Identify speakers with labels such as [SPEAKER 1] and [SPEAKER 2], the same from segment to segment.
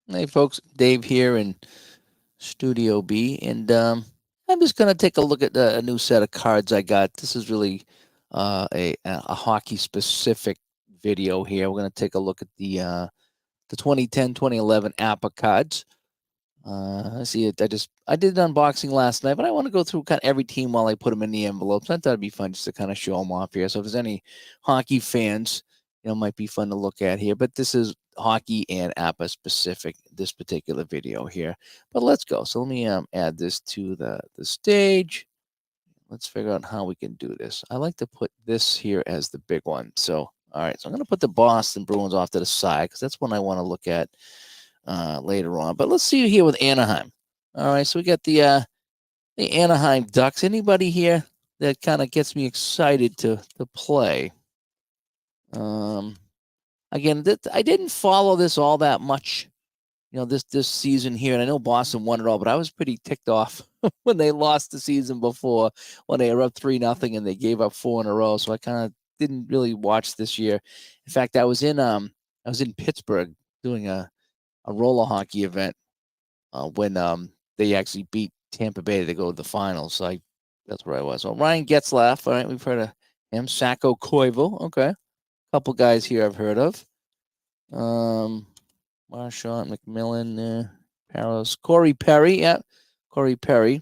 [SPEAKER 1] Hey, folks, Dave here in Studio B, and I'm just gonna take a look at a new set of cards I got. This is really a hockey specific video here. We're gonna take a look at the 2010-2011 APBA cards. I see it. I did an unboxing last night, but I want to go through kind of every team while I put them in the envelopes. I thought it'd be fun just to kind of show them off here. So if there's any hockey fans, might be fun to look at here. But this is hockey and APBA specific. This particular video here. But let's go. So let me add this to the stage. Let's figure out how we can do this. I like to put this here as the big one. So all right. So I'm going to put the Boston Bruins off to the side because that's one I want to look at later on. But let's see here with Anaheim. All right, so we got the Anaheim Ducks. Anybody here that kind of gets me excited to play? Again, I didn't follow this all that much, this season here. And I know Boston won it all, but I was pretty ticked off when they lost the season before, when they were up 3-0 and they gave up 4 in a row. So I kind of didn't really watch this year. In fact, I was in Pittsburgh doing a roller hockey event when they actually beat Tampa Bay to go to the finals. So that's where I was. So Ryan Getzlaff, all right, we've heard of him. Sacco Koivu, okay. A couple guys here I've heard of. Marchand, McMillan, Paros, Corey Perry, yeah, Corey Perry.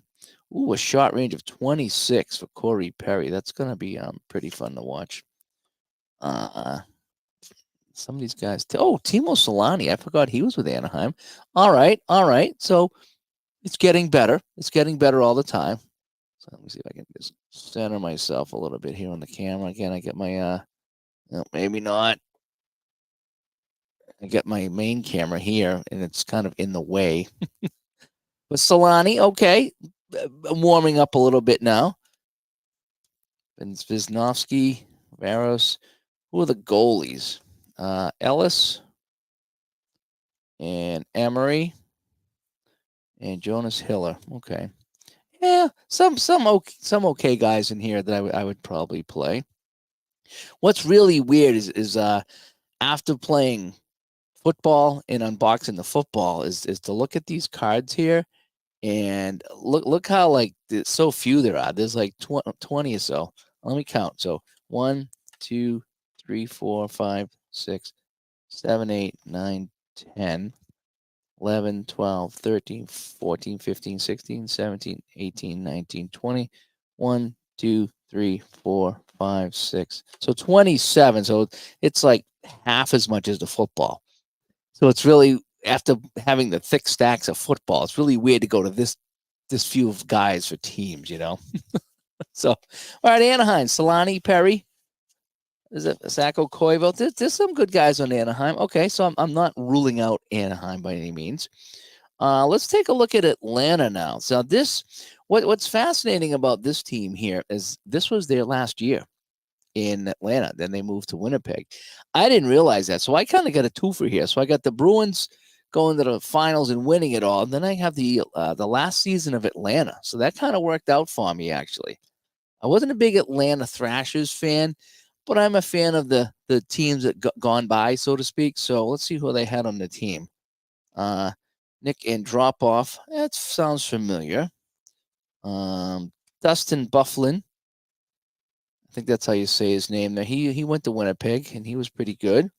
[SPEAKER 1] Ooh, a shot range of 26 for Corey Perry. That's gonna be pretty fun to watch. Some of these guys. Timo Solani. I forgot he was with Anaheim. All right. So it's getting better. It's getting better all the time. So let me see if I can just center myself a little bit here on the camera. Again, I get my no, maybe not. I get my main camera here, and it's kind of in the way. But Solani, okay, I'm warming up a little bit now. And Wisnowski, Varos. Who are the goalies? Ellis and Emery and Jonas Hiller. Okay, yeah, some okay guys in here that I would probably play. What's really weird is after playing football and unboxing the football is to look at these cards here and look how like so few there are. There's like 20 or so. Let me count. So 1, 2, 3, 4, 5, 6, 7, 8, 9, 10, 11, 12, 13, 14, 15, 16, 17, 18, 19, 20, 1, 2, 3, 4, 5, 6. So 27. So it's like half as much as the football. So it's really, after having the thick stacks of football, it's really weird to go to this few of guys for teams, So, all right, Anaheim, Solani, Perry. Is it Sacco Koivu? There's some good guys on Anaheim. Okay, so I'm not ruling out Anaheim by any means. Let's take a look at Atlanta now. So what's fascinating about this team here is this was their last year in Atlanta. Then they moved to Winnipeg. I didn't realize that, so I kind of got a twofer here. So I got the Bruins going to the finals and winning it all. And then I have the last season of Atlanta. So that kind of worked out for me, actually. I wasn't a big Atlanta Thrashers fan, but I'm a fan of the teams that gone by, so to speak. So let's see who they had on the team. Nick Andropov. That sounds familiar. Dustin Bufflin. I think that's how you say his name there. He went to Winnipeg, and he was pretty good.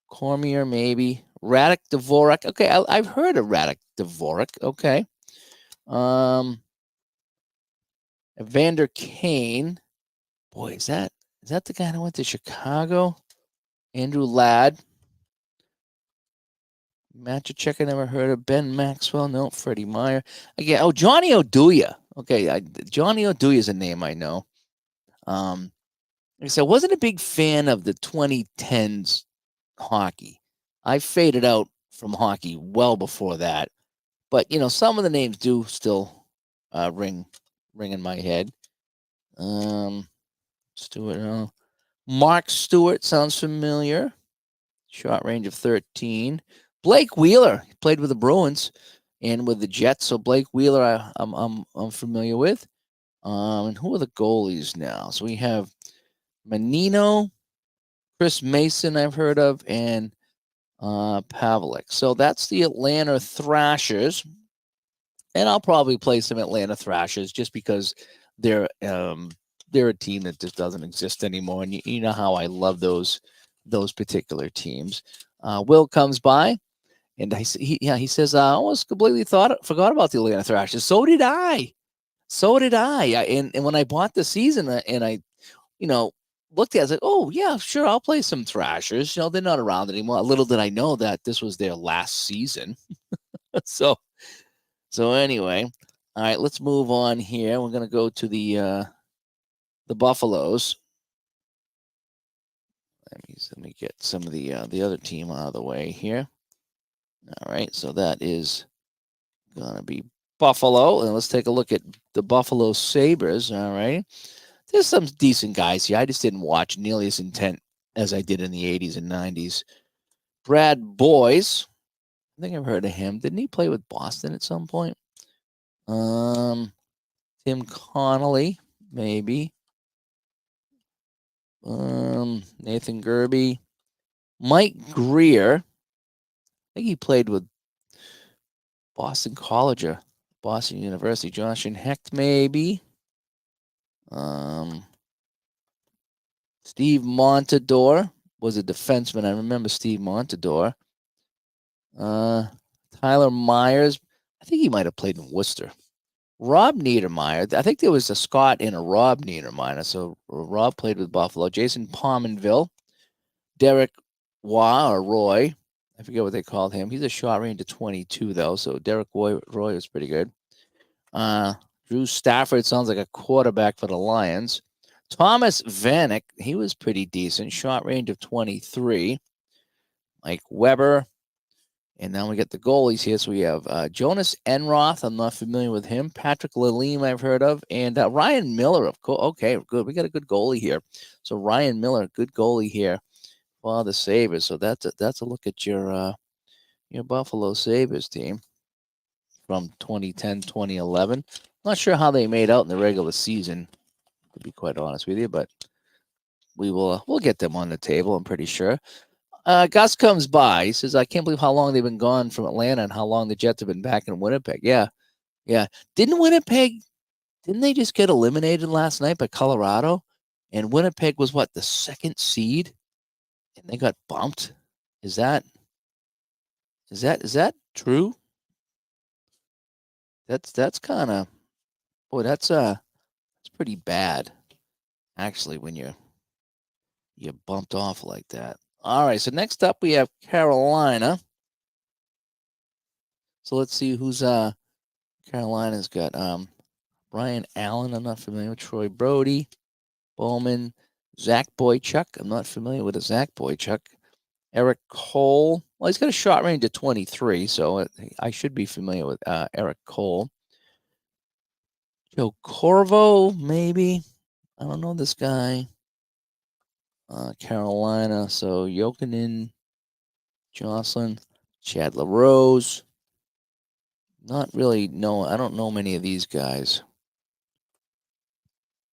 [SPEAKER 1] Cormier, maybe. Radek Dvorak. Okay, I've heard of Radek Dvorak. Okay. Evander Kane. Boy, is that the guy that went to Chicago? Andrew Ladd. Matchachek, I never heard of. Ben Maxwell, no. Freddie Meyer. Again, Johnny Oduya. Okay, Johnny Oduya is a name I know. Like I said, I wasn't a big fan of the 2010s hockey. I faded out from hockey well before that. But, some of the names do still ring in my head. Stewart, Mark Stewart sounds familiar. Shot range of 13. Blake Wheeler played with the Bruins and with the Jets. So Blake Wheeler, I'm familiar with. And who are the goalies now? So we have Menino, Chris Mason, I've heard of, and Pavlik. So that's the Atlanta Thrashers. And I'll probably play some Atlanta Thrashers just because they're a team that just doesn't exist anymore. And you know how I love those particular teams. Will comes by and he says, I almost completely forgot about the Atlanta Thrashers. So did I. And when I bought the season and I, looked at it, I was like, oh yeah, sure, I'll play some Thrashers. They're not around anymore. Little did I know that this was their last season. So anyway, all right, let's move on here. We're gonna go to the Buffaloes. Let me get some of the other team out of the way here. All right, so that is gonna be Buffalo, and let's take a look at the Buffalo Sabres. All right, there's some decent guys here. I just didn't watch nearly as intent as I did in the 80s and 90s. Brad Boyes, I think I've heard of him. Didn't he play with Boston at some point? Tim Connolly, maybe. Nathan Gerby, Mike Greer. I think he played with Boston College or Boston University. Jonathan Hecht, maybe. Steve Montador was a defenseman. I remember Steve Montador. Tyler Myers. I think he might have played in Worcester. Rob Niedermeyer. I think there was a Scott and a Rob Niedermeyer. So Rob played with Buffalo. Jason Pominville. Derek Roy. I forget what they called him. He's a shot range of 22, though. So Derek Roy was pretty good. Drew Stafford sounds like a quarterback for the Lions. Thomas Vanek, he was pretty decent. Shot range of 23. Mike Weber. And now we get the goalies here. So we have Jonas Enroth. I'm not familiar with him. Patrick Lalime, I've heard of. And Ryan Miller, of course. Okay, good. We got a good goalie here. So Ryan Miller, good goalie here for the Sabres. So that's a look at your Buffalo Sabres team from 2010, 2011. Not sure how they made out in the regular season, to be quite honest with you, but we'll get them on the table, I'm pretty sure. Gus comes by. He says, I can't believe how long they've been gone from Atlanta and how long the Jets have been back in Winnipeg. Yeah. Didn't they just get eliminated last night by Colorado? And Winnipeg was what, the second seed? And they got bumped? Is that true? That's kind of, boy, that's pretty bad, actually, when you bumped off like that. All right, so next up we have Carolina. So let's see who's Carolina's got. Brian Allen, I'm not familiar with. Troy Brody, Bowman, Zach Boychuk. I'm not familiar with a Zach Boychuk. Eric Cole. Well, he's got a shot range of 23, so I should be familiar with Eric Cole. Joe Corvo, maybe. I don't know this guy. Carolina. So Jokinen, Jocelyn, Chad LaRose. Not really. No, I don't know many of these guys.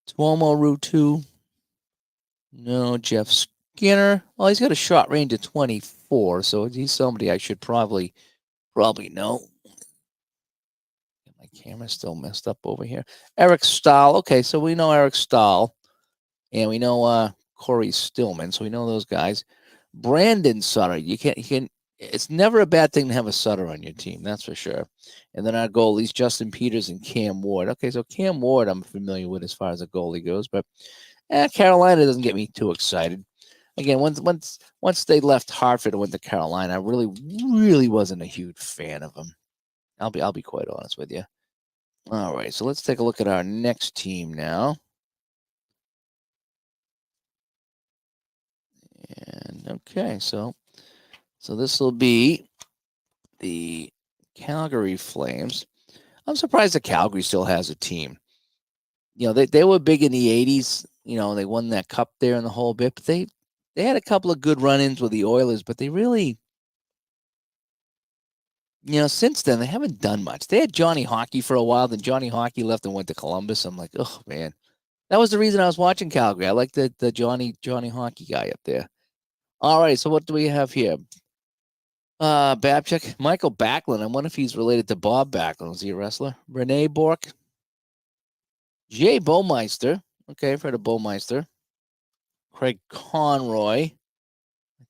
[SPEAKER 1] Tuomo Rutu. No, Jeff Skinner. Well, he's got a shot range of 24, so he's somebody I should probably know. My camera's still messed up over here. Eric Stahl. Okay, so we know Eric Stahl, and we know Corey Stillman, so we know those guys. Brandon Sutter. You can. It's never a bad thing to have a Sutter on your team, that's for sure. And then our goalies, Justin Peters and Cam Ward. Okay, so Cam Ward I'm familiar with as far as a goalie goes, but Carolina doesn't get me too excited. Again, once they left Hartford and went to Carolina, I really wasn't a huge fan of them. I'll be quite honest with you. All right, so let's take a look at our next team now. And okay, so this will be the Calgary Flames. I'm surprised that Calgary still has a team. They were big in the 80s. They won that cup there and the whole bit, but they had a couple of good run-ins with the Oilers, but they really, since then they haven't done much. They had Johnny Hockey for a while, then Johnny Hockey left and went to Columbus. I'm like, oh man, that was the reason I was watching Calgary. I like the Johnny Hockey guy up there. All right, so what do we have here? Babchick. Michael Backlund. I wonder if he's related to Bob Backlund. Is he a wrestler? Renee Bork. Jay Bowmeister. Okay, I've heard of Bowmeister. Craig Conroy. I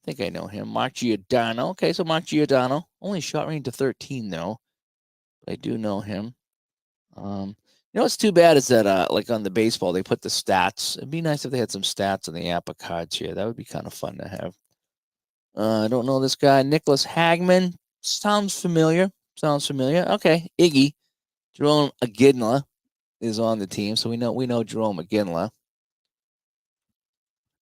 [SPEAKER 1] think I know him. Mark Giordano. Okay, so Mark Giordano. Only shot range to 13, though. But I do know him. You know what's too bad is that like on the baseball, they put the stats. It'd be nice if they had some stats on the APBA cards here. That would be kind of fun to have. I don't know this guy. Nicholas Hagman. Sounds familiar. Okay. Iggy. Jerome Aginla is on the team, so we know Jerome Aginla.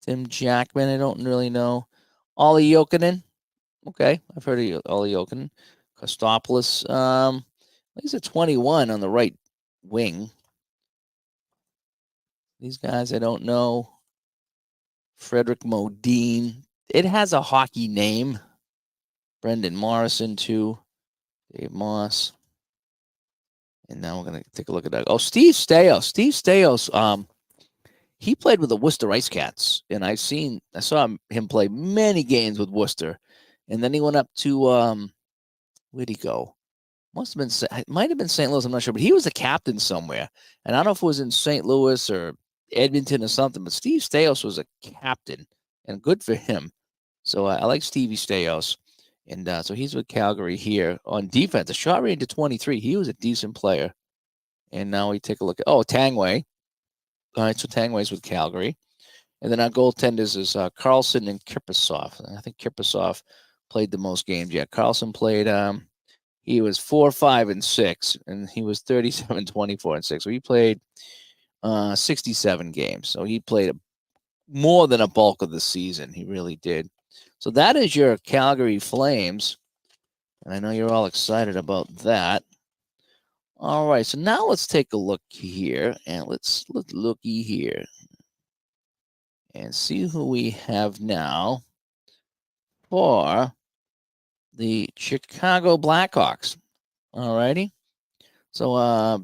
[SPEAKER 1] Tim Jackman, I don't really know. Ollie Jokinen. Okay, I've heard of Ollie Jokinen. Kostopoulos. He's a 21 on the right wing. These guys I don't know. Frederick Modine. It has a hockey name. Brendan Morrison, too. Dave Moss. And now we're going to take a look at that. Oh, Steve Stais. Steve Stais, he played with the Worcester Ice Cats. And I saw him play many games with Worcester. And then he went up to, where'd he go? It might have been St. Louis, I'm not sure. But he was a captain somewhere. And I don't know if it was in St. Louis or Edmonton or something. But Steve Stais was a captain. And good for him. So I like Stevie Stais. And so he's with Calgary here on defense. A shot range to 23. He was a decent player. And now we take a look at, Tangway. All right, so Tangway's with Calgary. And then our goaltenders is Carlson and Kiprusoff. I think Kiprusoff played the most games. Yeah, Carlson played, he was 4, 5, and 6. And he was 37, 24, and 6. So he played 67 games. So he played more than a bulk of the season. He really did. So that is your Calgary Flames. And I know you're all excited about that. All right, so now let's take a look here. And let's looky here. And see who we have now for the Chicago Blackhawks. All righty. So,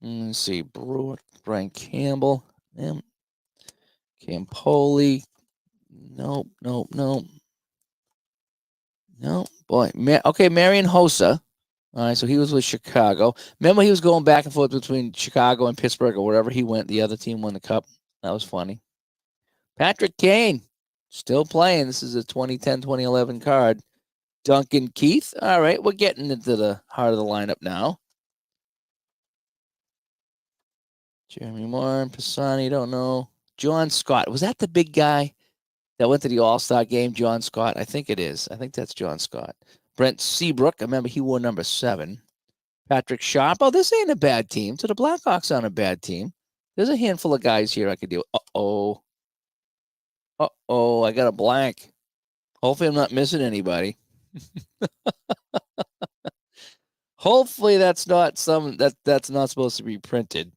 [SPEAKER 1] let's see. Brewer, Brian Campbell. Campoli. Nope. No, boy. Okay, Marian Hossa. All right, so he was with Chicago. Remember, he was going back and forth between Chicago and Pittsburgh or wherever he went. The other team won the cup. That was funny. Patrick Kane, still playing. This is a 2010, 2011 card. Duncan Keith. All right, we're getting into the heart of the lineup now. Jeremy Moore, Pisani, don't know. John Scott. Was that the big guy that went to the All-Star game, John Scott? I think it is. I think that's John Scott. Brent Seabrook. I remember he wore number 7. Patrick Sharp. Oh, this ain't a bad team. So the Blackhawks aren't a bad team. There's a handful of guys here I could deal with. I got a blank. Hopefully I'm not missing anybody. Hopefully that's not that's not supposed to be printed.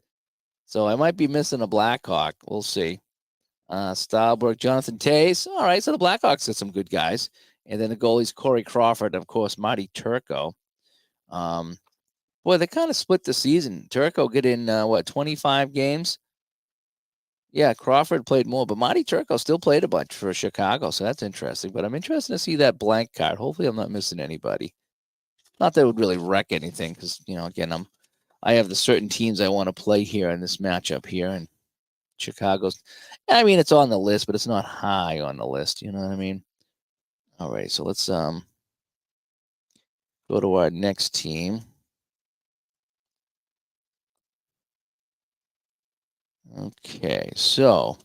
[SPEAKER 1] So I might be missing a Blackhawk. We'll see. Stahlberg, Jonathan Tays. All right, so the Blackhawks got some good guys. And then the goalies, Corey Crawford, and of course, Marty Turco. Boy, they kind of split the season. Turco get in, 25 games? Yeah, Crawford played more, but Marty Turco still played a bunch for Chicago, so that's interesting. But I'm interested to see that blank card. Hopefully I'm not missing anybody. Not that it would really wreck anything because, again, I have the certain teams I want to play here in this matchup here, and Chicago's, I mean, it's on the list, but it's not high on the list. You know what I mean? All right, so let's go to our next team. Okay, so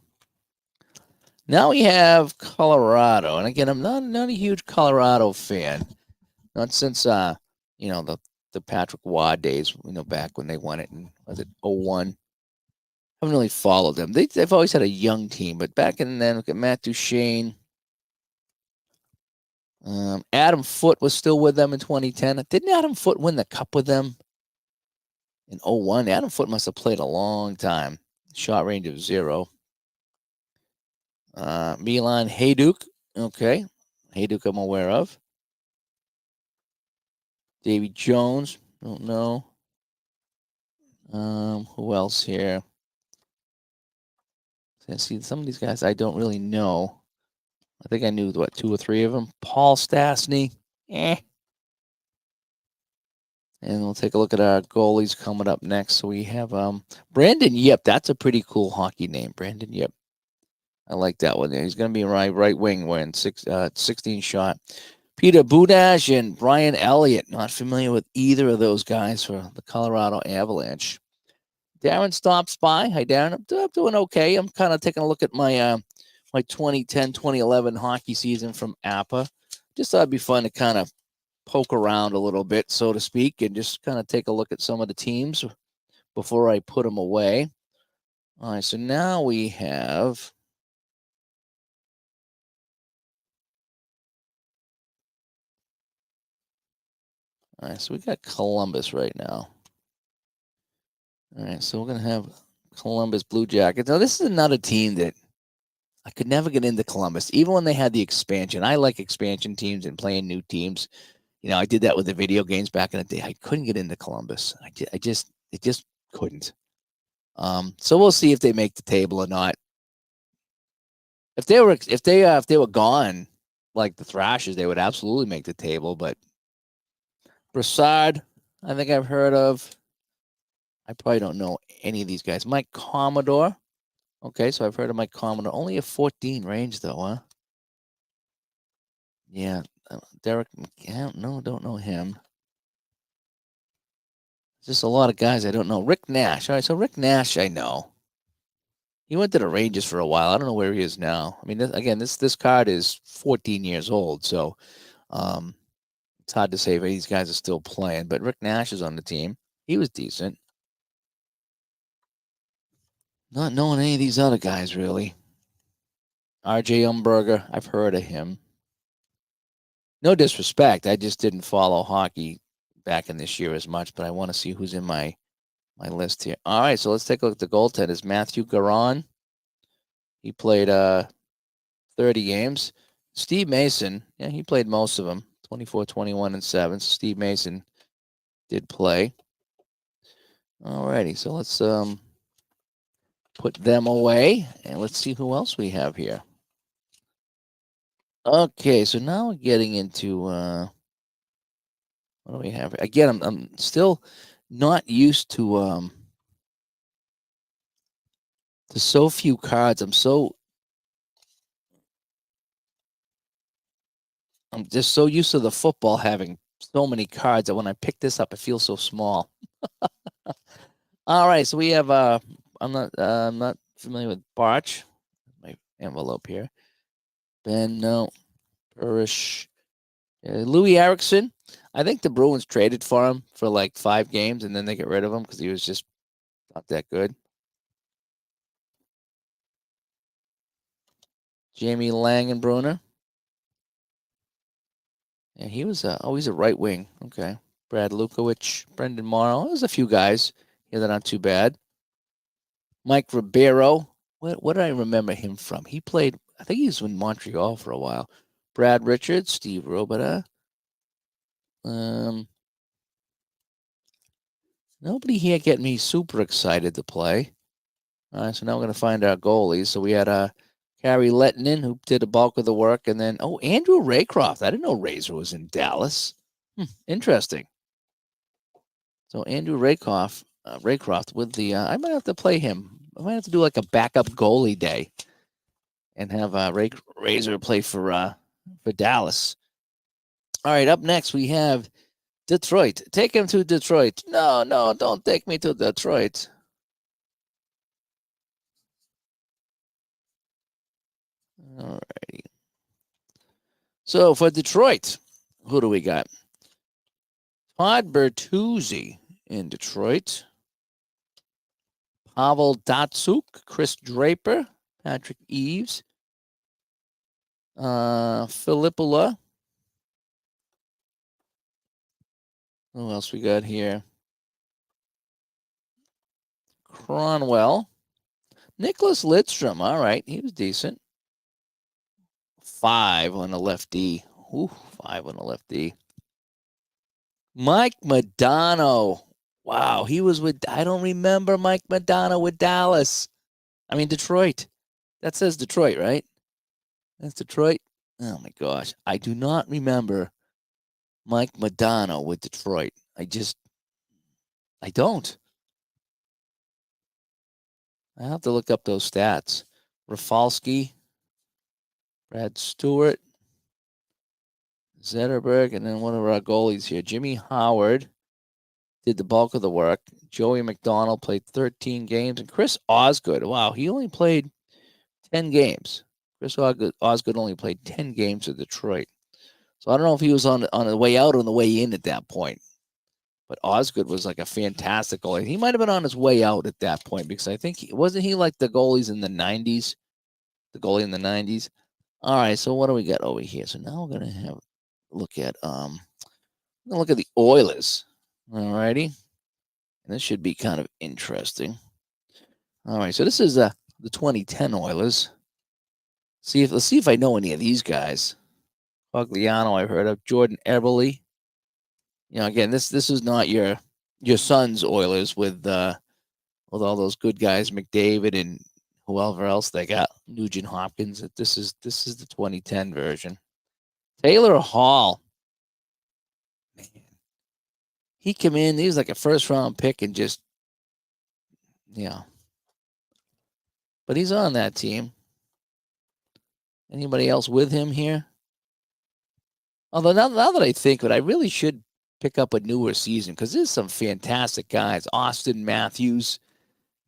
[SPEAKER 1] now we have Colorado, and again, I'm not a huge Colorado fan, not since the Patrick Waugh days, back when they won it in, was it 01? I haven't really followed them. They've always had a young team, but back in then, look at Matt Duchene. Adam Foote was still with them in 2010. Didn't Adam Foote win the cup with them in 01? Adam Foote must have played a long time. Shot range of 0. Milan Hajduk. Okay. Hajduk I'm aware of. Davy Jones. Don't know. Who else here? See, some of these guys I don't really know. I think I knew 2 or 3 of them. Paul Stastny. Eh. And we'll take a look at our goalies coming up next. So we have Brandon Yip. That's a pretty cool hockey name, Brandon Yip. I like that one. He's going to be right wing wearing 16 shot. Peter Budaj and Brian Elliott. Not familiar with either of those guys for the Colorado Avalanche. Darren stops by. Hi, Darren. I'm doing okay. I'm kind of taking a look at my my 2010-2011 hockey season from APBA. Just thought it'd be fun to kind of poke around a little bit, so to speak, and just kind of take a look at some of the teams before I put them away. All right, so now we have all right, so we got Columbus right now. All right, so we're gonna have Columbus Blue Jackets. Now this is another team that I could never get into Columbus, even when they had the expansion. I like expansion teams and playing new teams. You know, I did that with the video games back in the day. I couldn't get into Columbus. I just couldn't. So we'll see if they make the table or not. If they were gone like the Thrashers, they would absolutely make the table. But Brassard, I think I've heard of. I probably don't know any of these guys. Mike Commodore. Okay, so I've heard of Mike Commodore. Only a 14 range though, huh? Yeah, Derek. I don't know him. Just a lot of guys I don't know. Rick Nash. All right, so Rick Nash, I know. He went to the Rangers for a while. I don't know where he is now. I mean, this card is 14 years old, so it's hard to say if these guys are still playing. But Rick Nash is on the team. He was decent. Not knowing any of these other guys really. R.J. Umberger, I've heard of him. No disrespect, I just didn't follow hockey back in this year as much, but I want to see who's in my list here. All right, so let's take a look at the goaltenders. Matthew Garon. He played 30 games. Steve Mason, yeah, he played most of them. 24, 21, and 7. So Steve Mason did play. All righty, so let's put them away, and let's see who else we have here. Okay, so now we're getting into what do we have? Again, I'm still not used to so few cards. I'm just so used to the football having so many cards that when I pick this up, it feels so small. All right, so we have I'm not familiar with Barch. My envelope here. Ben, no. Purish. Louis Erickson. I think the Bruins traded for him for like 5 games, and then they get rid of him because he was just not that good. Jamie Langenbrunner. Yeah, he was he's a right wing. Okay. Brad Lukowicz, Brendan Morrow. There's a few guys here that aren't too bad. Mike Ribeiro. What did I remember him from? He played, I think he was in Montreal for a while. Brad Richards, Steve Robita. Nobody here getting me super excited to play. All right, so now we're going to find our goalies. So we had Carrie Lettinen, who did the bulk of the work, and then Andrew Raycroft. I didn't know Razor was in Dallas. Interesting. So Andrew Raycroft with the. I might have to play him. I might have to do like a backup goalie day, and have Razor play for Dallas. All right, up next we have Detroit. Take him to Detroit. No, don't take me to Detroit. All righty. So for Detroit, who do we got? Todd Bertuzzi in Detroit. Pavel Datsuk, Chris Draper, Patrick Eves, Filipula. Who else we got here? Cronwell. Nicholas Lidstrom. All right, he was decent. 5 on the left D. Ooh, 5 on the left D. Mike Modano. Wow, he was with. I don't remember Mike Modano with Dallas. I mean Detroit. That says Detroit, right? That's Detroit. Oh my gosh, I do not remember Mike Modano with Detroit. I don't. I have to look up those stats. Rafalski, Brad Stewart, Zetterberg, and then one of our goalies here, Jimmy Howard, did the bulk of the work. Joey McDonald played 13 games, and Chris Osgood. Wow, he only played 10 games. Chris Osgood only played 10 games with Detroit. So I don't know if he was on the way out or on the way in at that point. But Osgood was like a fantastic goalie. He might have been on his way out at that point because I think wasn't he like the goalies in the 90s? The goalie in the 90s. All right, so what do we got over here? So now we're gonna have look at the Oilers. All righty. And this should be kind of interesting. All right, so this is the 2010 Oilers. Let's see if I know any of these guys. Fogliano, I've heard of. Jordan Eberle. Again, this is not your son's Oilers with all those good guys, McDavid and whoever else they got, Nugent Hopkins. This is the 2010 version. Taylor Hall, man, he came in. He was like a first round pick and just but he's on that team. Anybody else with him here? Although now that I think of it, I really should pick up a newer season because there's some fantastic guys. Austin Matthews,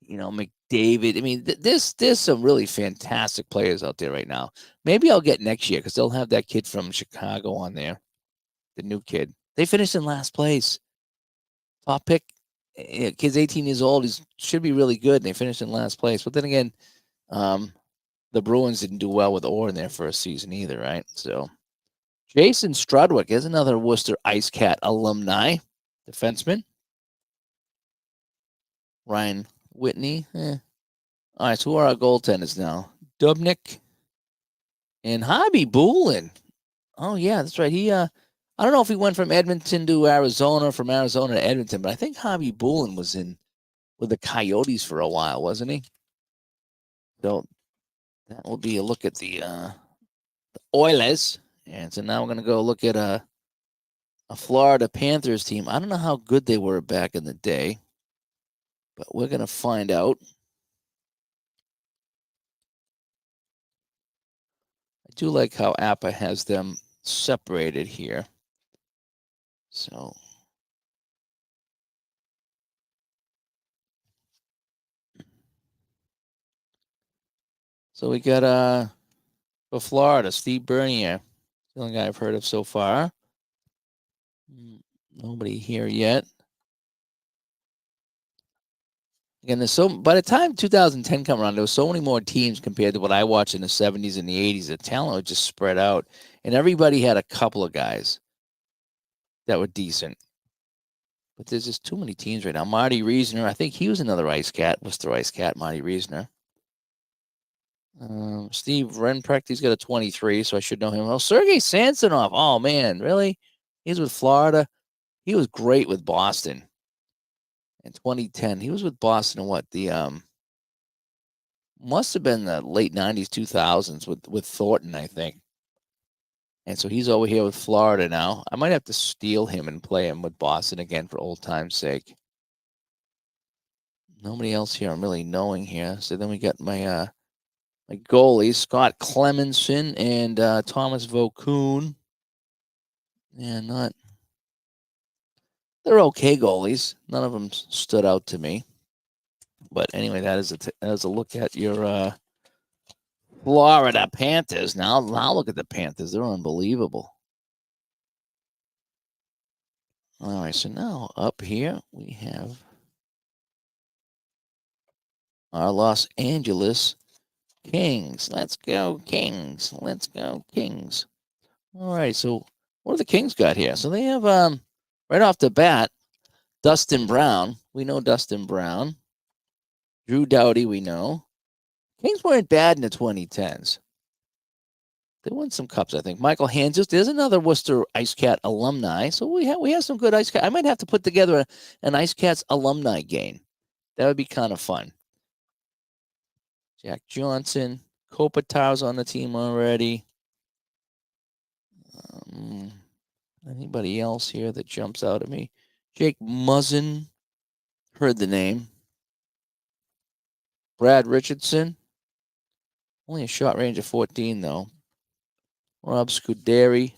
[SPEAKER 1] McDavid. I mean, there's some really fantastic players out there right now. Maybe I'll get next year because they'll have that kid from Chicago on there, the new kid. They finished in last place. Top pick. Kid's 18 years old. He should be really good. And they finished in last place. But then again, the Bruins didn't do well with Orr in their first season either, right? So Jason Strudwick is another Worcester Ice Cat alumni, defenseman. Ryan Whitney. All right, so who are our goaltenders now? Dubnik and Hobby Boolin. Oh yeah, that's right. I don't know if he went from Edmonton to Arizona, from Arizona to Edmonton, but I think Hobby Boolin was in with the Coyotes for a while, wasn't he? So that will be a look at the Oilers. And so now we're going to go look at a Florida Panthers team. I don't know how good they were back in the day, but we're going to find out. I do like how APBA has them separated here. So we got for Florida, Steve Bernier, the only guy I've heard of so far. Nobody here yet. Again, by the time 2010 come around, there was so many more teams compared to what I watched in the 70s and the 80s. The talent was just spread out, and everybody had a couple of guys that were decent. But there's just too many teams right now. Marty Reisner, I think he was another Ice Cat, Worcester Ice Cat, Marty Reisner. Steve Renprecht, he's got a 23, so I should know him. Oh, Sergei Samsonov. Oh, man, really? He's with Florida. He was great with Boston in 2010. He was with Boston in what? Must have been the late 90s, 2000s with Thornton, I think. And so he's over here with Florida now. I might have to steal him and play him with Boston again for old time's sake. Nobody else here I'm really knowing here. So then we got my goalies, Scott Clemenson and Thomas Vokoun. Yeah, they're okay goalies. None of them stood out to me. But anyway, that is a look at your Florida Panthers. Now look at the Panthers. They're unbelievable. All right, so now up here we have our Los Angeles Kings. Let's go, Kings. Let's go, Kings. All right, so what do the Kings got here? So they have right off the bat, Dustin Brown. We know Dustin Brown. Drew Doughty, we know. Kings weren't bad in the 2010s. They won some cups, I think. Michael Hanzus, there's another Worcester Ice Cat alumni. So we have some good Ice Cat. I might have to put together an Ice Cats alumni game. That would be kind of fun. Jack Johnson, Kopitar's on the team already. Anybody else here that jumps out at me? Jake Muzzin. Heard the name. Brad Richardson. Only a shot range of 14, though. Rob Scuderi.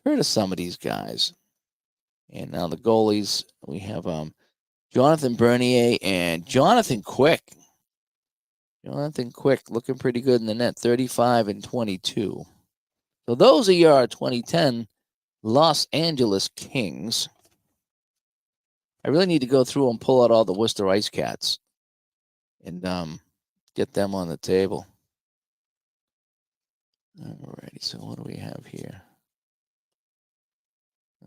[SPEAKER 1] Heard of some of these guys. And now the goalies, we have Jonathan Bernier and Jonathan Quick. Jonathan Quick looking pretty good in the net, 35 and 22. So those are your 2010 Los Angeles Kings. I really need to go through and pull out all the Worcester Ice Cats and get them on the table. Alrighty, so what do we have here?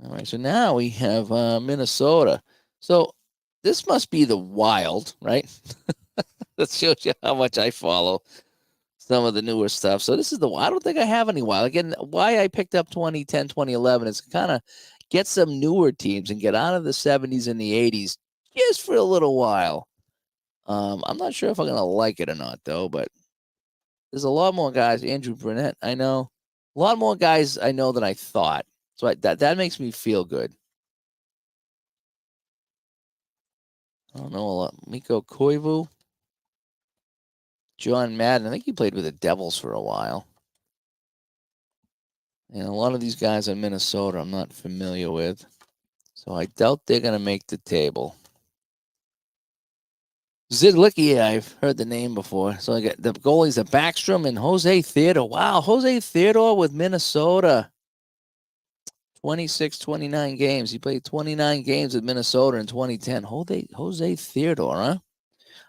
[SPEAKER 1] All right, so now we have Minnesota. So this must be the Wild, right? That shows you how much I follow some of the newer stuff. So this is I don't think I have any Wild. Again, why I picked up 2010, 2011 is kind of get some newer teams and get out of the 70s and the 80s just for a little while. I'm not sure if I'm going to like it or not, though, but there's a lot more guys. Andrew Burnett, I know. A lot more guys I know than I thought. So that makes me feel good. I don't know a lot. Mikko Koivu. John Madden. I think he played with the Devils for a while. And a lot of these guys in Minnesota I'm not familiar with. So I doubt they're going to make the table. Zidlicki, I've heard the name before. So I got the goalies are Backstrom and Jose Theodore. Wow, Jose Theodore with Minnesota. 26, 29 games. He played 29 games with Minnesota in 2010. Jose Theodore, huh?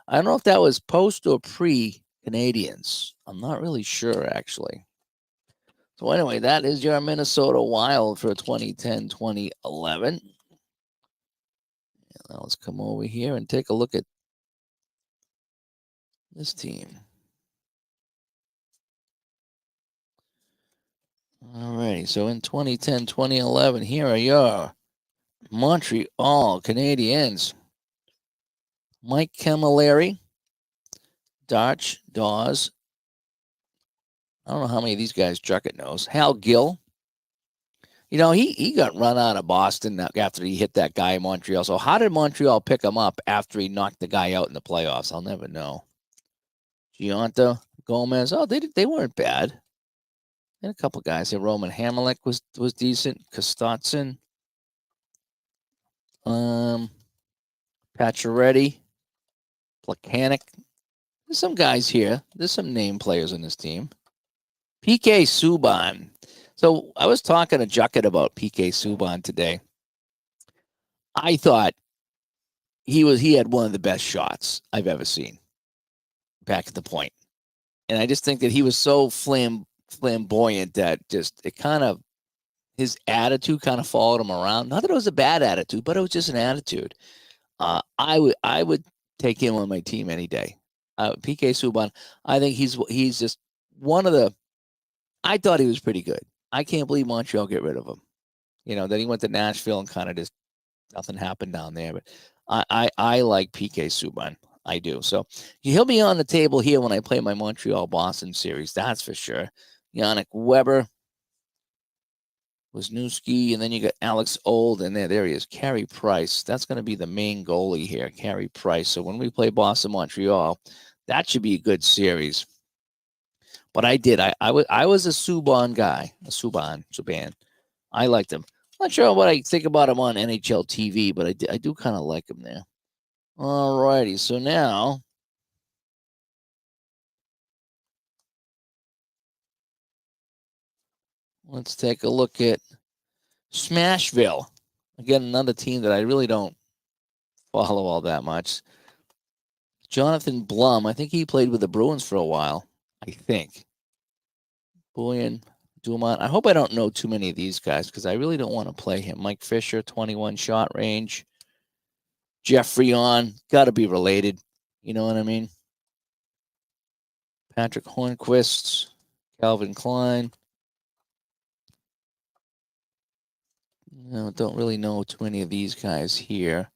[SPEAKER 1] I don't know if that was post or pre-Canadians. I'm not really sure, actually. So anyway, that is your Minnesota Wild for 2010, 2011. Now let's come over here and take a look at this team. All righty, so in 2010, 2011, here are your Montreal Canadiens. Mike Camilleri, Darch, Dawes. I don't know how many of these guys Juckett knows. Hal Gill. You know, he got run out of Boston after he hit that guy in Montreal. So how did Montreal pick him up after he knocked the guy out in the playoffs? I'll never know. Giunta, Gomez. Oh, they weren't bad. And a couple guys here. Roman Hamrlik was decent. Kostotson. Pacioretty. Plekanec. There's some guys here. There's some name players in this team. PK Subban. So I was talking to Juckett about PK Subban today. I thought he had one of the best shots I've ever seen back at the point. And I just think that he was so flamboyant that just it kind of his attitude kind of followed him around. Not that it was a bad attitude, but it was just an attitude. I would take him on my team any day. PK Subban, I think he's just one of the. I thought he was pretty good. I can't believe Montreal get rid of him. You know, then he went to Nashville and kind of just nothing happened down there. But I like PK Subban. I do. So he'll be on the table here when I play my Montreal Boston series. That's for sure. Yannick Weber, Wisniewski, and then you got Alex Old, and there he is, Carey Price. That's going to be the main goalie here, Carey Price. So when we play Boston Montreal, that should be a good series. But I did. I was a Subban guy, Subban. I liked him. Not sure what I think about him on NHL TV, but I do kind of like him there. All righty, so now let's take a look at Smashville. Again, another team that I really don't follow all that much. Jonathan Blum, I think he played with the Bruins for a while. I think. Bullion, Dumont. I hope I don't know too many of these guys because I really don't want to play him. Mike Fisher, 21 shot range. Jeffrey on, got to be related. You know what I mean? Patrick Hornquist, Calvin Klein. No, don't really know too many of these guys here.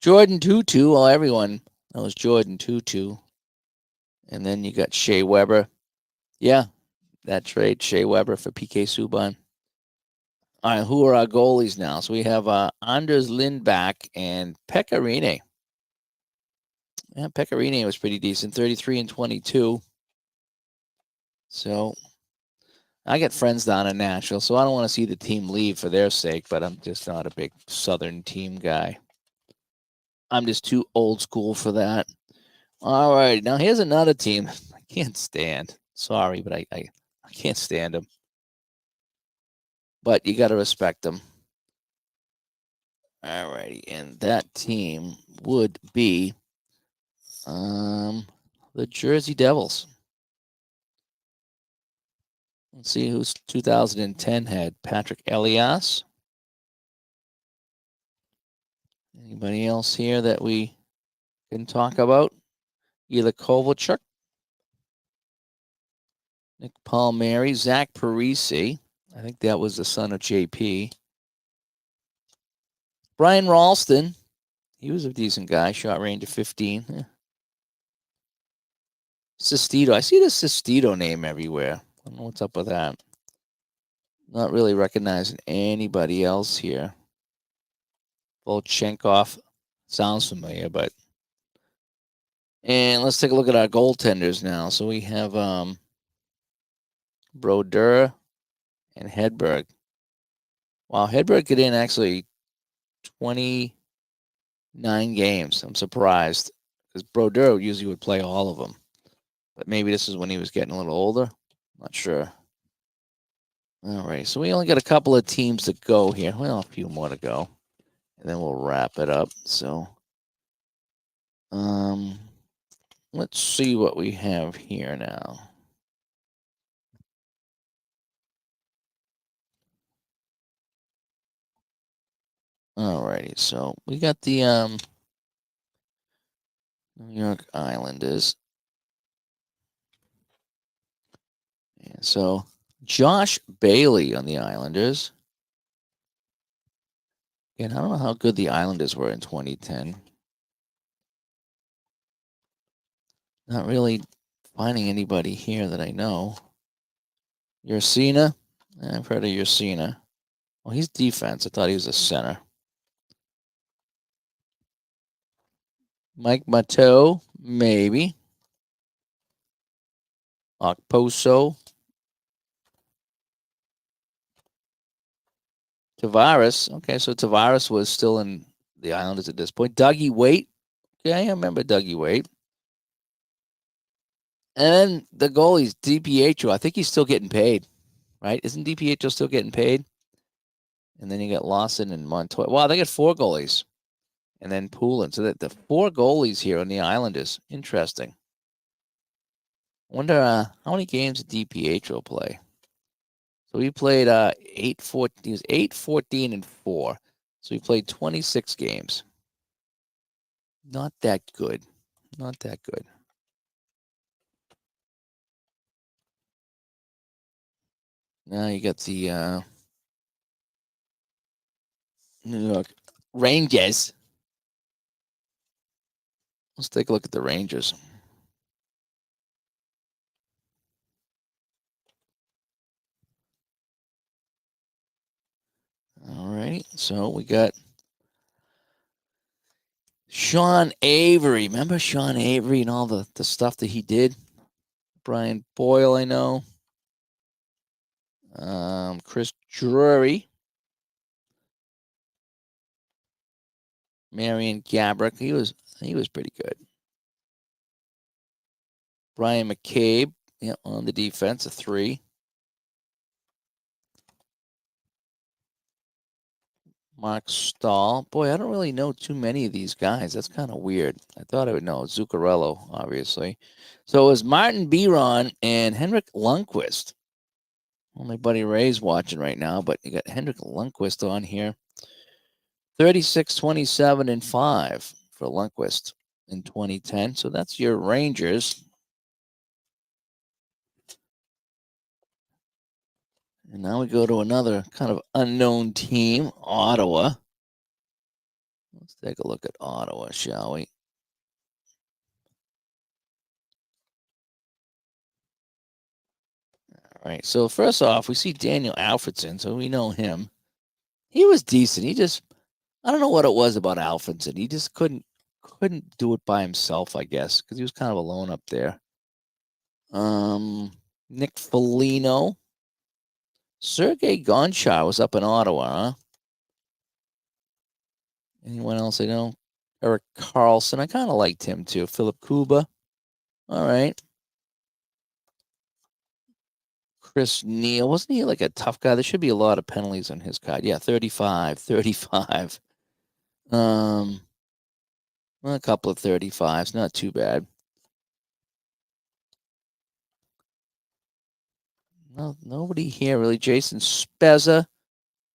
[SPEAKER 1] Jordan Tutu. Well, everyone knows Jordan Tutu. And then you got Shea Weber. Yeah, that trade, Shea Weber for PK Subban. All right, who are our goalies now? So we have Anders Lindback and Pecorine. Yeah, Pecorine was pretty decent, 33 and 22. So I get friends down in Nashville, so I don't want to see the team leave for their sake, but I'm just not a big Southern team guy. I'm just too old school for that. All right, now here's another team I can't stand. Sorry, but I can't stand them. But you got to respect them. All righty, and that team would be the Jersey Devils. Let's see who's 2010 had Patrick Elias. Anybody else here that we can talk about? Either Kovalchuk, Nick Palmieri, Zach Parisi. I think that was the son of JP. Brian Ralston. He was a decent guy. Shot range of 15. Sestito. I see the Sestito name everywhere. I don't know what's up with that. Not really recognizing anybody else here. Volchenkov. Sounds familiar, but. And let's take a look at our goaltenders now. So we have Brodeur and Hedberg. Wow, Hedberg get in actually 29 games. I'm surprised because Brodeur usually would play all of them. But maybe this is when he was getting a little older. Not sure. All right, so we only got a couple of teams to go here. Well, a few more to go, and then we'll wrap it up. So, let's see what we have here now. All righty, so we got the New York Islanders. Yeah, so Josh Bailey on the Islanders. And I don't know how good the Islanders were in 2010. Not really finding anybody here that I know. Ursina? I've heard of Ursina. Well, he's defense. I thought he was a center. Mike Mateau, maybe. Okposo. Tavares. Okay, so Tavares was still in the Islanders at this point. Dougie Waite. Yeah, I remember Dougie Waite. And then the goalies, DiPietro. I think he's still getting paid, right? Isn't DiPietro still getting paid? And then you got Lawson and Montoya. Wow, they got 4 goalies. And then Poulin. So the 4 goalies here on the Islanders. Interesting. Wonder how many games did DiPietro play? So he played 8-14. He was 8-14 and 4. So he played 26 games. Not that good. Not that good. Now you got the New York Rangers. Let's take a look at the Rangers. All right. So we got Sean Avery. Remember Sean Avery and all the stuff that he did? Brian Boyle, I know. Chris Drury. Marion Gabrick. He was pretty good. Brian McCabe, yeah, on the defense, a 3. Mark Stahl. Boy, I don't really know too many of these guys. That's kind of weird. I thought I would know. Zuccarello, obviously. So it was Martin Biron and Henrik Lundqvist. Well, my buddy Ray's watching right now, but you got Henrik Lundqvist on here. 36, 27, and 5 for Lundqvist in 2010. So that's your Rangers. And now we go to another kind of unknown team, Ottawa. Let's take a look at Ottawa, shall we? All All right. So first off, we see Daniel Alfredson, so we know him. He was decent. I don't know what it was about Alfredson. He just couldn't do it by himself, I guess, because he was kind of alone up there. Nick Foligno. Sergei Gonchar was up in Ottawa, huh? Anyone else I know? Eric Carlson. I kind of liked him too. Philip Kuba. All right. Chris Neal. Wasn't he like a tough guy? There should be a lot of penalties on his card. Yeah, 35. Well, a couple of 35s. Not too bad. No, nobody here really. Jason Spezza.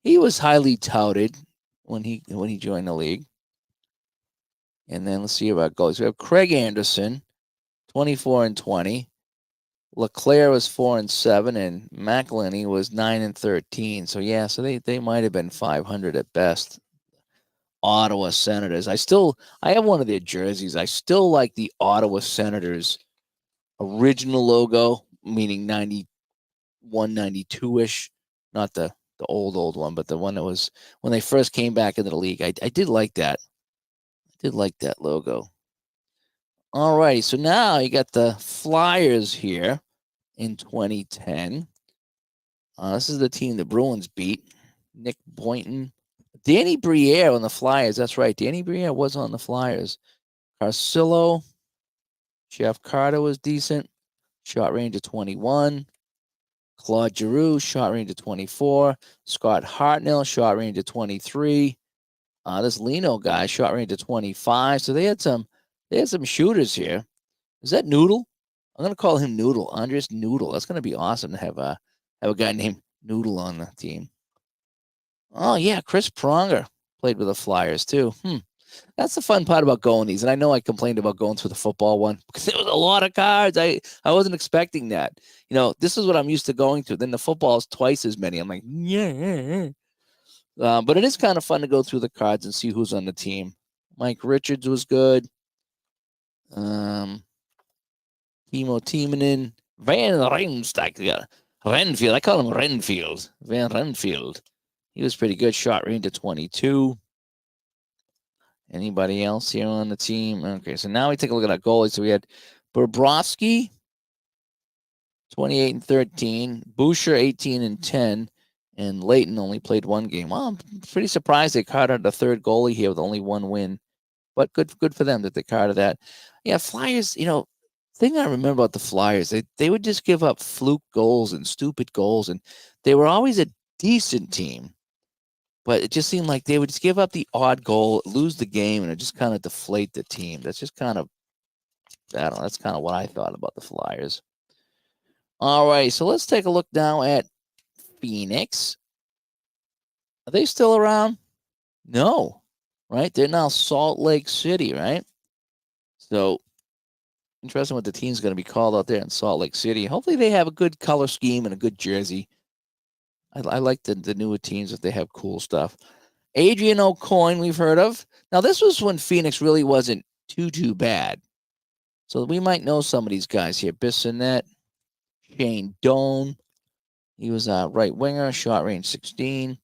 [SPEAKER 1] He was highly touted when he joined the league. And then let's see about goals. We have Craig Anderson, 24 and 20. LeClaire was 4 and 7, and McElhinney was 9 and 13. So yeah, so they might have been 500 at best. Ottawa Senators. I have one of their jerseys. I still like the Ottawa Senators original logo, meaning 91, 92-ish, not the old one, but the one that was when they first came back into the league. I did like that. I did like that logo. All righty, so now you got the Flyers here in 2010. This is the team the Bruins beat. Nick Boynton. Danny Briere on the Flyers. That's right. Danny Briere was on the Flyers. Carcillo. Jeff Carter was decent. Shot range of 21. Claude Giroux, shot range of 24. Scott Hartnell, shot range of 23. This Lino guy, shot range of 25. So they had some shooters here. Is that Noodle? I'm gonna call him Noodle. Andres Noodle. That's gonna be awesome to have a guy named Noodle on the team. Oh yeah, Chris Pronger played with the Flyers too. That's the fun part about going these. And I know I complained about going through the football one because there was a lot of cards. I wasn't expecting that. This is what I'm used to going through. Then the football is twice as many. I'm like, yeah. But it is kind of fun to go through the cards and see who's on the team. Mike Richards was good. Timo Timonen. Van Riemsdyk. Renfield. I call him Renfield. Van Renfield. He was pretty good. Shot range to 22. Anybody else here on the team? Okay, so now we take a look at our goalies. So we had Bobrovsky, 28 and 13. Boucher, 18 and 10. And Leighton only played one game. Well, I'm pretty surprised they carded the third goalie here with only one win. But good for them that they carded that. Yeah, Flyers, thing I remember about the Flyers, they would just give up fluke goals and stupid goals. And they were always a decent team. But it just seemed like they would just give up the odd goal, lose the game, and it just kind of deflate the team. That's just kind of, I don't know, that's kind of what I thought about the Flyers. All right, so let's take a look now at Phoenix. Are they still around? No, right? They're now Salt Lake City, right? So interesting what the team's going to be called out there in Salt Lake City. Hopefully they have a good color scheme and a good jersey. I like the newer teams if they have cool stuff. Adrian O'Coin, we've heard of. Now, this was when Phoenix really wasn't too bad. So we might know some of these guys here. Bissonnette, Shane Doan. He was a right winger, shot range 16.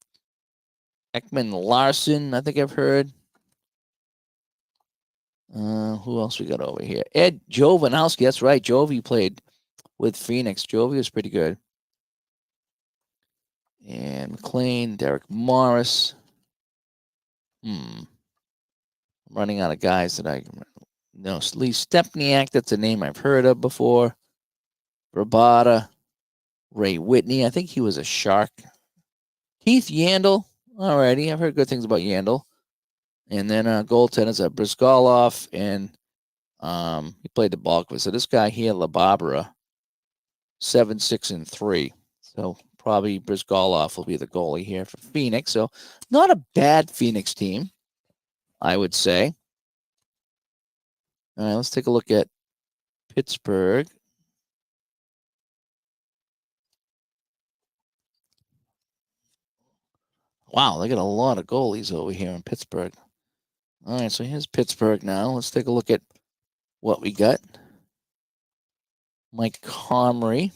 [SPEAKER 1] Ekman Larson, I think I've heard. Who else we got over here? Ed Jovanowski. That's right. Jovi played with Phoenix. Jovi was pretty good. And McLean, Derek Morris. I'm running out of guys that I know. Lee Stepniak, that's a name I've heard of before. Rabada. Ray Whitney, I think he was a Shark. Keith Yandel, alrighty, I've heard good things about Yandel. And then goaltenders are Brizgalov, and he played the bulk of it. So this guy here, LaBarbera, 7, 6, and 3. So probably Brizgalov will be the goalie here for Phoenix. So not a bad Phoenix team, I would say. All right, let's take a look at Pittsburgh. Wow, they got a lot of goalies over here in Pittsburgh. All right, so here's Pittsburgh now. Let's take a look at what we got. Mike Comrie.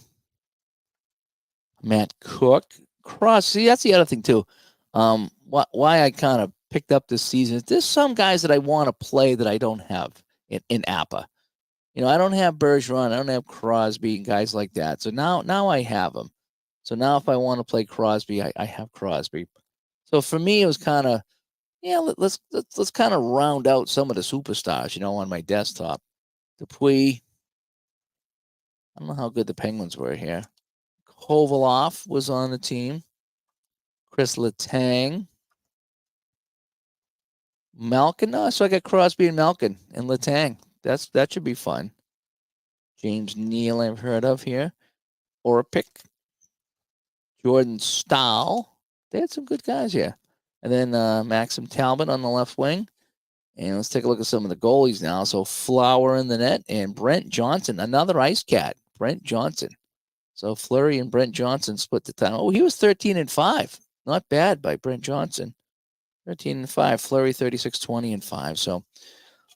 [SPEAKER 1] Matt Cook. Cross. See, that's the other thing too. Why I kind of picked up this season is there's some guys that I want to play that I don't have in APBA. I don't have Bergeron, I don't have Crosby, and guys like that. So now I have them. So now if I want to play Crosby, I have Crosby. So for me, it was kind of let's kind of round out some of the superstars, on my desktop. Dupuis. I don't know how good the Penguins were here. Kovalov was on the team. Chris Letang. Malkin. No, so I got Crosby and Malkin and Letang. That should be fun. James Neal, I've heard of here. Orpik. Jordan Stahl. They had some good guys here. And then Maxim Talbot on the left wing. And let's take a look at some of the goalies now. So Flower in the net and Brent Johnson, another Ice Cat. Brent Johnson. So Fleury and Brent Johnson split the time. Oh, he was 13-5. Not bad by Brent Johnson. 13-5. Fleury 36-20-5. So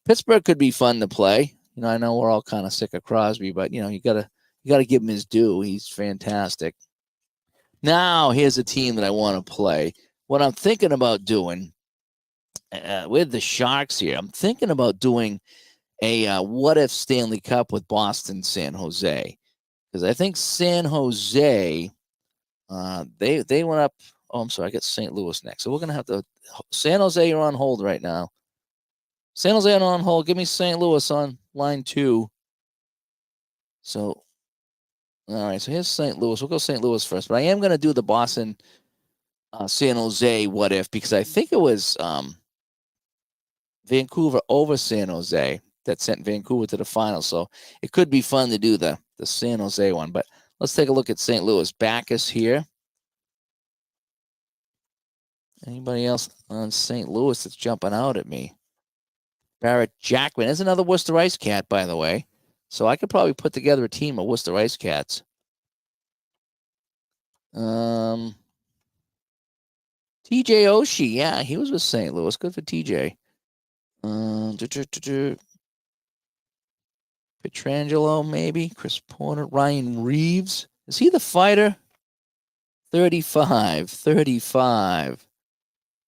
[SPEAKER 1] Pittsburgh could be fun to play. I know we're all kind of sick of Crosby, but you gotta give him his due. He's fantastic. Now here's a team that I want to play. What I'm thinking about doing with the Sharks here, I'm thinking about doing a what if Stanley Cup with Boston, San Jose, because I think San Jose, they went up. Oh, I'm sorry, I got St. Louis next, so we're gonna have to. San Jose, you're on hold right now. San Jose on hold. Give me St. Louis on line 2. So, all right. So here's St. Louis. We'll go St. Louis first, but I am gonna do the Boston, San Jose what if, because I think it was Vancouver over San Jose that sent Vancouver to the finals. So it could be fun to do the San Jose one. But let's take a look at St. Louis. Backus here. Anybody else on St. Louis that's jumping out at me? Barrett Jackman is another Worcester Ice Cat, by the way. So I could probably put together a team of Worcester Ice Cats. TJ Oshie, yeah, he was with St. Louis. Good for TJ. Pietrangelo, maybe. Chris Porter. Ryan Reeves. Is he the fighter? 35.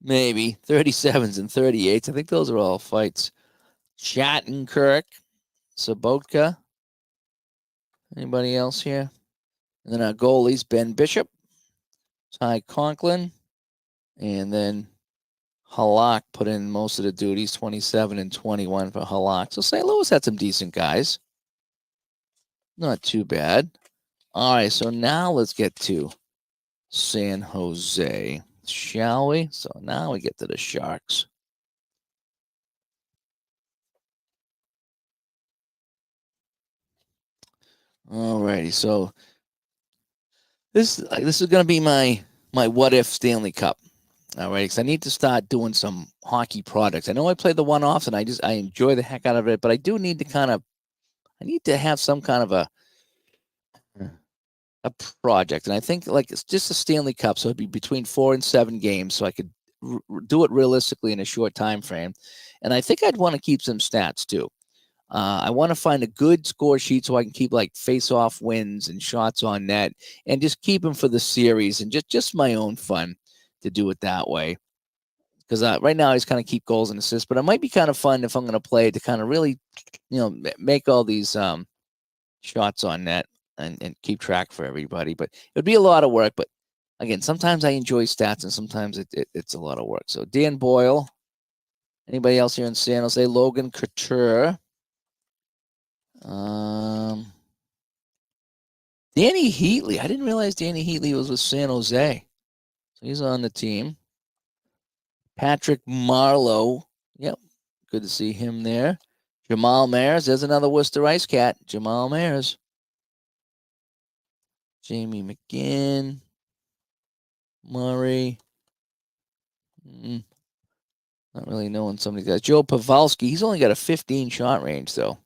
[SPEAKER 1] Maybe. 37s and 38s. I think those are all fights. Shattenkirk. Sobotka. Anybody else here? And then our goalies, Ben Bishop, Ty Conklin, and then Halak put in most of the duties, 27 and 21 for Halak. So St. Louis had some decent guys. Not too bad. All right, so now let's get to San Jose, shall we? So now we get to the Sharks. All righty, so this is going to be my what if Stanley Cup. All right, because I need to start doing some hockey products. I know I play the one-offs and I enjoy the heck out of it, but I do need to I need to have some kind of a project. And I think it's just a Stanley Cup, so it'd be between 4 and 7 games, so I could do it realistically in a short time frame. And I think I'd want to keep some stats too. I want to find a good score sheet so I can keep face-off wins and shots on net, and just keep them for the series and just my own fun to do it that way. Because right now I just kind of keep goals and assists, but it might be kind of fun if I'm going to play to kind of really, make all these shots on net and keep track for everybody. But it would be a lot of work. But again, sometimes I enjoy stats and sometimes it's a lot of work. So Dan Boyle, anybody else here in San Jose? Logan Couture. Danny Heatley. I didn't realize Danny Heatley was with San Jose. So he's on the team. Patrick Marleau. Yep. Good to see him there. Jamal Mayers. There's another Worcester Ice Cat. Jamal Mayers. Jamie McGinn. Murray. Not really knowing some of these guys. Joe Pavelski. He's only got a 15 shot range, though.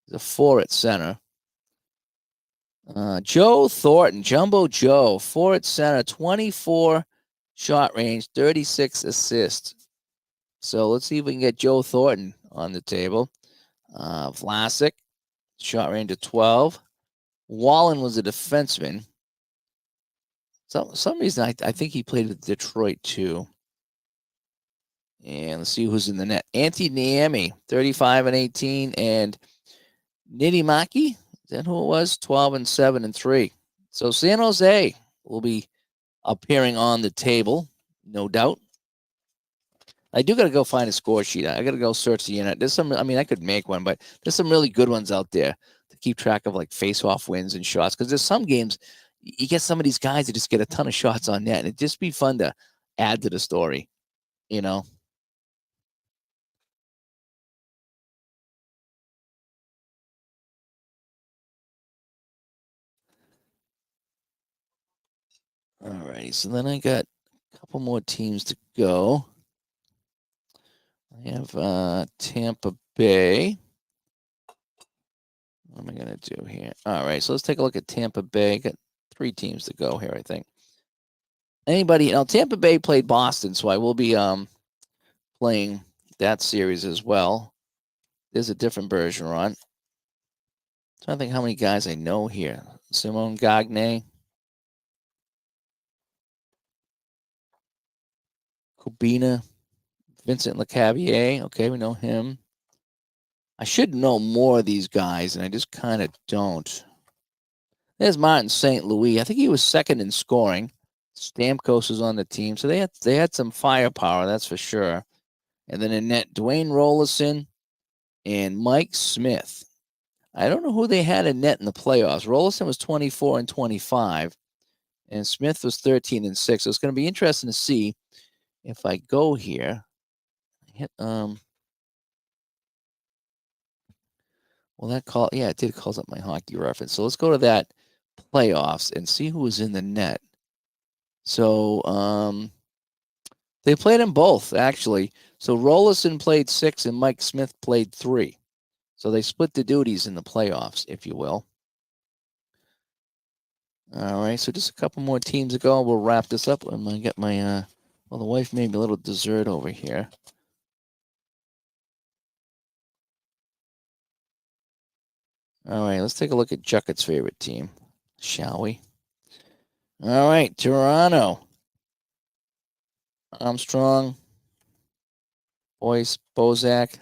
[SPEAKER 1] He's a 4 at center. Joe Thornton. Jumbo Joe. 4 at center. 24 shot range. 36 assists. So let's see if we can get Joe Thornton on the table. Vlasic. Shot range of 12. Wallen was a defenseman. Some reason I think he played with Detroit too. And let's see who's in the net. Antti Niemi, 35 and 18, and Nidimaki, is that who it was? 12 and 7 and 3. So San Jose will be appearing on the table, no doubt. I do got to go find a score sheet. I got to go search the internet. There's some, I mean, I could make one, but there's some really good ones out there to keep track of, like face-off wins and shots. Because there's some games, you get some of these guys that just get a ton of shots on net, and it'd just be fun to add to the story, you know? All righty. So then I got a couple more teams to go. I have Tampa Bay. What am I going to do here? All right. So let's take a look at Tampa Bay. Got 3 teams to go here, I think. Anybody? Now, Tampa Bay played Boston, so I will be playing that series as well. There's a different version on. I'm trying to think how many guys I know here. Simone Gagne. Kubina. Vincent Lecavalier. Okay, we know him. I should know more of these guys, and I just kind of don't. There's Martin St. Louis. I think he was second in scoring. Stamkos was on the team, so they had some firepower, that's for sure. And then in net, Dwayne Rollerson and Mike Smith. I don't know who they had in net in the playoffs. Rollerson was 24 and 25, and Smith was 13 and 6. So it's going to be interesting to see if I go here. Hit Well, it did calls up my hockey reference. So let's go to that playoffs and see who was in the net. So they played them both, actually. So Rollerson played 6 and Mike Smith played 3. So they split the duties in the playoffs, if you will. All right, so just a couple more teams to go. We'll wrap this up. I'm going to get my, the wife made me a little dessert over here. All right, let's take a look at Jucket's favorite team, shall we? All right, Toronto. Armstrong. Boyce, Bozak.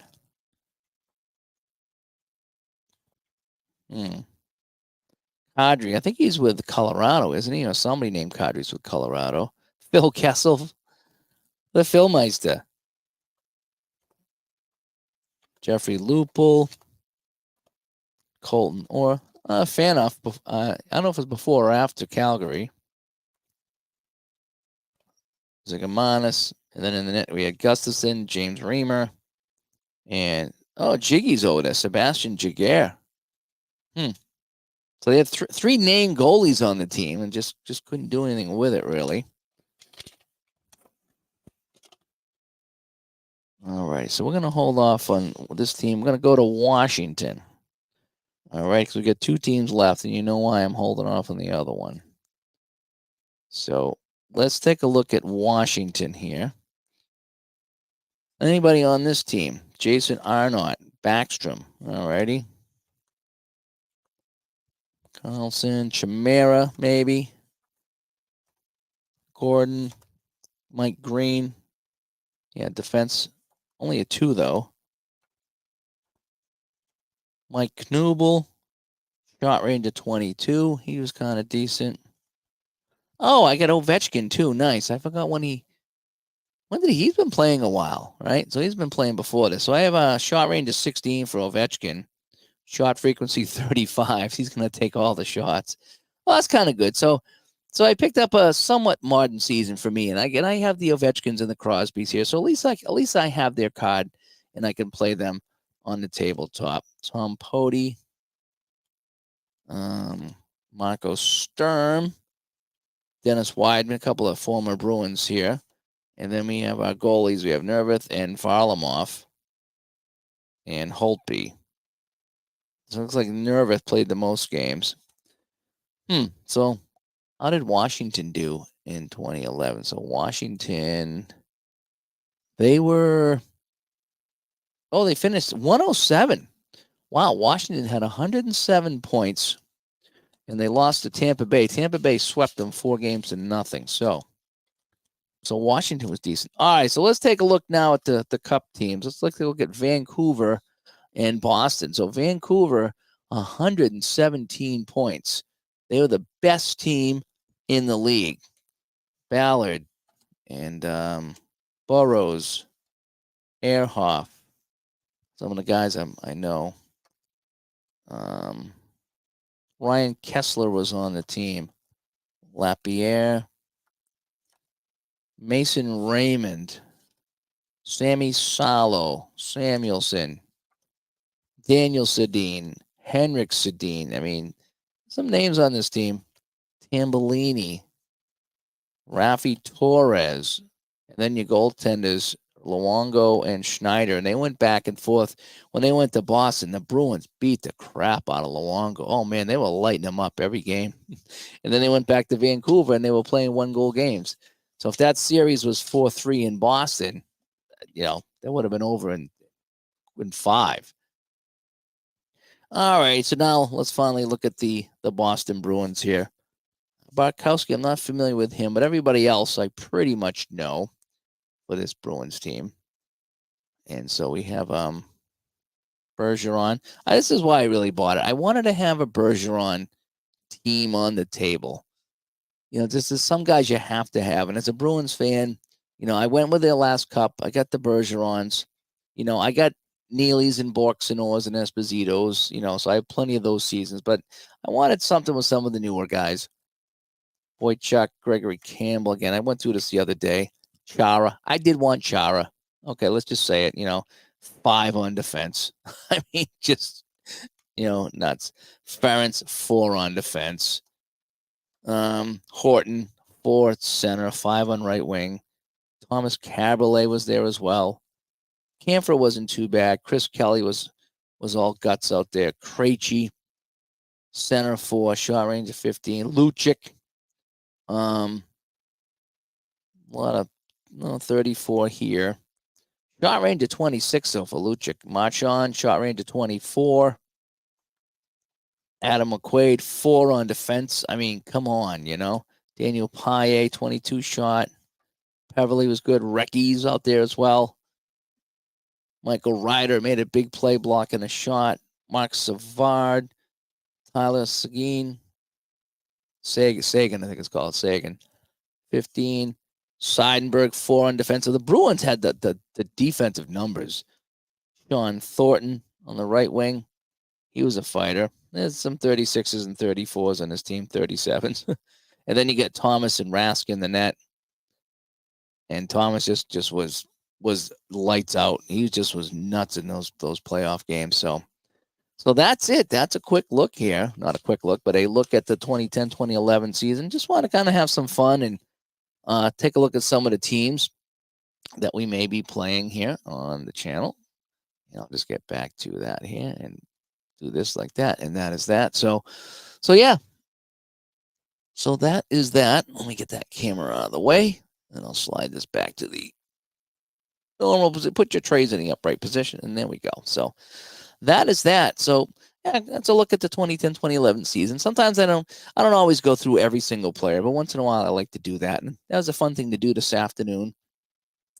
[SPEAKER 1] Kadri. I think he's with Colorado, isn't he? Or somebody named Kadri's with Colorado. Phil Kessel. The Philmeister. Jeffrey Lupul. Colton. Or Fanoff. I don't know if it was before or after Calgary. Zigamanis. And then in the net, we had Gustafson, James Reimer, and Jiggy's over there, Sebastian Jiguer. So they had three named goalies on the team and just couldn't do anything with it, really. All right, so we're going to hold off on this team. We're going to go to Washington. All right, because we got 2 teams left, and you know why I'm holding off on the other one. So let's take a look at Washington here. Anybody on this team? Jason Arnott, Backstrom. All righty. Carlson, Chimera, maybe. Gordon, Mike Green. Yeah, defense. Only a 2, though. Mike Knubel. Shot range of 22. He was kind of decent. Oh, I got Ovechkin, too. Nice. I forgot when he's been playing a while, right? So he's been playing before this. So I have a shot range of 16 for Ovechkin. Shot frequency 35. He's going to take all the shots. Well, that's kind of good. So I picked up a somewhat modern season for me, and I have the Ovechkins and the Crosbys here. So at least I have their card, and I can play them on the tabletop. Tom Pody, Marco Sturm, Dennis Wideman, a couple of former Bruins here. And then we have our goalies. We have Nervith and Varlamov and Holtby. So it looks like Nervith played the most games. So how did Washington do in 2011? So Washington, they finished 107. Wow, Washington had 107 points and they lost to Tampa Bay. Tampa Bay swept them 4-0. So Washington was decent. All right, so let's take a look now at the Cup teams. Let's look at Vancouver and Boston. So Vancouver, 117 points. They were the best team in the league. Ballard and Burrows, Ehrhoff, some of the guys I know. Ryan Kessler was on the team. Lapierre, Mason Raymond, Sammy Salo, Samuelson, Daniel Sedin, Henrik Sedin. I mean, some names on this team. Tambellini, Rafi Torres, and then your goaltenders, Luongo and Schneider. And they went back and forth. When they went to Boston, the Bruins beat the crap out of Luongo. Oh, man, they were lighting him up every game. And then they went back to Vancouver, and they were playing 1-goal games. So if that series was 4-3 in Boston, that would have been over in 5. All right, so now let's finally look at the Boston Bruins here. Barkowski, I'm not familiar with him, but everybody else I pretty much know for this Bruins team. And so we have Bergeron. This is why I really bought it. I wanted to have a Bergeron team on the table. This is some guys you have to have. And as a Bruins fan, I went with their last cup. I got the Bergerons. I got Neelys and Borks and Oars and Espositos, so I have plenty of those seasons. But I wanted something with some of the newer guys. Boychuk, Gregory Campbell. Again, I went through this the other day. Chara. I did want Chara. Okay, let's just say it, 5 on defense. I mean, just, nuts. Ferentz, 4 on defense. Horton, 4 at center, 5 on right wing. Thomas Caberlet was there as well. Camphor wasn't too bad. Chris Kelly was all guts out there. Krejci, center 4, shot range of 15. Lucic, a lot of 34 here. Shot range of 26 though for Lucic. Marchand, shot range of 24. Adam McQuaid, 4 on defense. I mean, come on, Daniel Paille, 22 shot. Peverly was good. Recky's out there as well. Michael Ryder made a big play blocking a shot. Mark Savard, Tyler Seguin, Sagan, I think it's called Sagan, 15. Seidenberg, 4 on defense. So the Bruins had the defensive numbers. Sean Thornton on the right wing. He was a fighter. There's some 36s and 34s on his team, 37s. And then you get Thomas and Rask in the net. And Thomas just was lights out. He just was nuts in those playoff games. So that's it. That's a quick look here. Not a quick look, but a look at the 2010-2011 season. Just want to kind of have some fun and take a look at some of the teams that we may be playing here on the channel. I'll just get back to that here and do this like that, and that is that. So yeah. So that is that. Let me get that camera out of the way, and I'll slide this back to the normal position. Put your trays in the upright position, and there we go. So that is that. So yeah, that's a look at the 2010-2011 season. Sometimes I don't always go through every single player, but once in a while I like to do that. And that was a fun thing to do this afternoon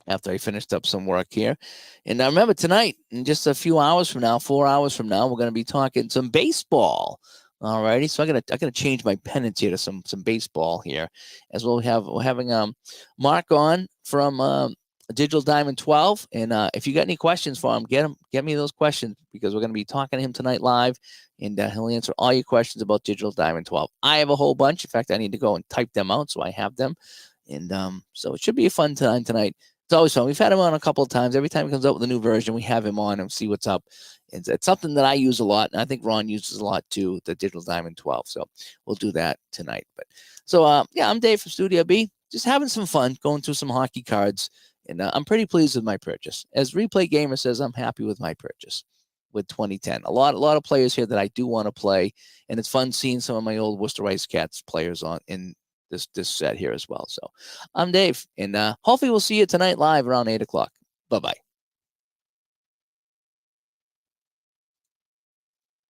[SPEAKER 1] after I finished up some work here. And I remember tonight, in just a few hours from now, 4 hours from now, we're going to be talking some baseball. All righty, so I gotta change my pennants here to some baseball here, as we're having Mark on from Digital Diamond 12, and if you got any questions for him, get me those questions, because we're going to be talking to him tonight live, and he'll answer all your questions about Digital Diamond 12. I have a whole bunch. In fact, I need to go and type them out so I have them, and so it should be a fun time tonight. It's always fun. We've had him on a couple of times. Every time he comes out with a new version, we have him on and see what's up. It's something that I use a lot, and I think Ron uses a lot too, the Digital Diamond 12. So we'll do that tonight. But so yeah, I'm Dave from Studio B, just having some fun, going through some hockey cards. And I'm pretty pleased with my purchase. As Replay Gamer says, I'm happy with my purchase with 2010. A lot of players here that I do want to play, and it's fun seeing some of my old Worcester Ice Cats players in this set here as well. So I'm Dave, and hopefully we'll see you tonight live around 8 o'clock. Bye-bye.